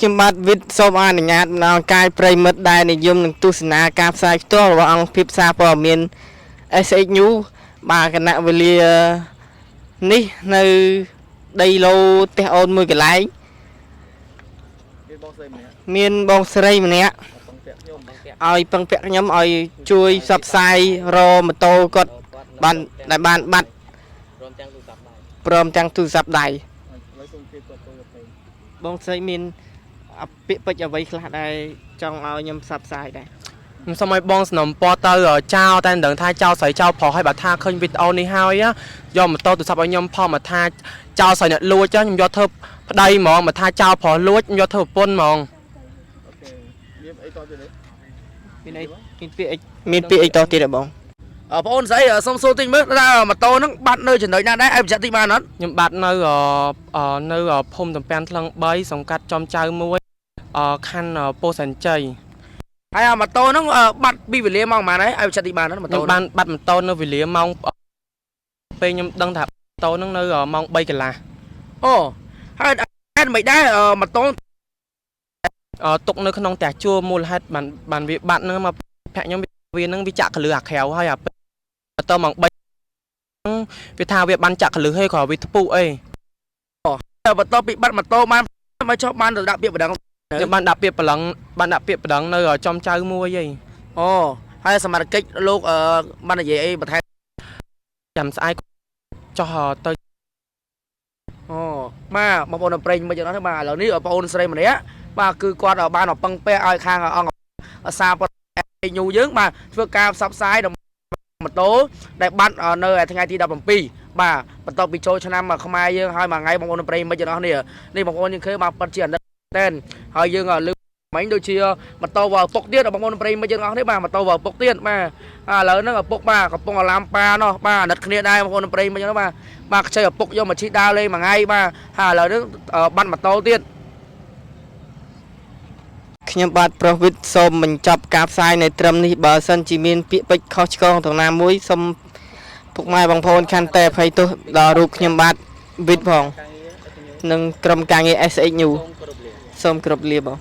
ខ្ញុំបាទវិទ្យសូមអនុញ្ញាតដល់កាយប្រិមិត្តដែលនិយមនឹងទស្សនាការផ្សាយផ្ទាល់របស់អង្គភាពសារព័ត៌មាន SH News បាទគណៈវេលានេះនៅដីឡូផ្ទះអូនមួយកន្លែងមានបងស្រីម្នាក់ឲ្យពឹងពាក់ខ្ញុំឲ្យជួយផ្សព្វផ្សាយរម៉ូតូគាត់បានបាត់ព្រមទាំងទូរស័ព្ទដៃបងស្រីមានពាក្យពេចន៍អ្វីខ្លះដែលចង់ឲ្យខ្ញុំផ្សព្វផ្សាយដែរខ្ញុំសូមឲ្យបងสนំពណ៌ទៅចោលតែមិនដឹងថាចោលស្រីចោលប្រុសឲ្យបើថាឃើញវីដេអូនេះហើយយកម៉ូតូទូរស័ព្ទឲ្យខ្ញុំផងមកថាចោលស្រីអ្នកលួចខ្ញុំយកធ្វើប្តីហ្មងមកថាចោលប្រុសលួចខ្ញុំយកធ្វើប្រពន្ធហ្មងអូខេមានអីតទៀតទេមានពាក្យអីតទៀតទេបងបងអូនស្អីសុំសួរតិចមើលថាម៉ូតូហ្នឹងបាត់នៅចំណុចណាដែរឲ្យបញ្ជាក់តិចបានអត់ខ្ញុំបាត់នៅភូមិតំពាន់ថ្លឹង3សង្កាត់ចំចៅ1ខណ្ឌពោធិ៍សែនជ័យហើយម៉ូតូហ្នឹងបាត់ពីវេលាម៉ោងប៉ុន្មានហើយឲ្យបញ្ជាក់តិចបានអត់ម៉ូតូបានបាត់ម៉ូតូនៅវេលាម៉ោងពេលខ្ញុំដឹងថាម៉ូតូហ្នឹងនៅម៉ោង3កន្លះអូហើយហេតុមិនដែរម៉ូតូទុកនៅក្នុងផ្ទះជួលមូលហេតុបានវាបាត់ហ្នឹងមកភ័ក្រខ្ញុំវានឹងវាចាក់កលឺអាក្រៅហើយម៉ូតូម៉ោង3វាថាវាបានចាក់កលឺហើយក៏វាថ្ពុះអីបន្ទាប់ពីបាត់ម៉ូតូបានមកចុះបានទៅដាក់ពាក្យបណ្ដឹងខ្ញុំបានដាក់ពាក្យបណ្ដឹងនៅចំចៅមួយអីអូហើយសមាជិកលោកបាននិយាយអីបន្ថែមចាំស្អែកចុះទៅអូបាទបងប្អូនប្រេងមកយ៉ាងណាបាទឥឡូវនេះបងប្អូនស្រីម្នាក់បាទគឺគាត់បានពឹងពាក់ឲ្យខាងអង្គសារព័ត៌មានញូយើងបាទធ្វើការផ្សព្វផ្សាយម៉ូតូដែលបាត់នៅថ្ងៃទី17បាទបន្ទាប់ពីចូលឆ្នាំខ្មែរយើងហើយមួយថ្ងៃបងប្អូនប្រេងមិនយ៉ាងនេះបងប្អូនយើងឃើញបាទពិតជាអាណិតតែនហើយយើងលើមិញដូចជាម៉ូតូវ៉ាពុកទៀតបងប្អូនប្រិយមិត្តយើងអស់នេះបាទម៉ូតូវ៉ាពុកទៀតបាទឥឡូវហ្នឹងឪពុកបាទកំពុងឡាំប៉ាណោះបាទអាណិតគ្នាដែរបងប្អូនប្រិយមិត្តយើងបាទខ្ចីឪពុកយកមកឈីដើរលេងមួយថ្ងៃបាទហើយឥឡូវហ្នឹងបាត់ម៉ូតូទៀតខ្ញុំបាទប្រុសវិទ្យសូមបញ្ចប់ការផ្សាយនៅត្រឹមនេះបើសិនជាមានពាក្យពេចន៍ខុសឆ្គងទាំងណាមួយសូមពុកម៉ែបងប្អូនខន្តីអភ័យទោសដល់រូបខ្ញុំបាទវិទ្យផងនិងក្រុមការងារ SH News សូមគោរពលាបង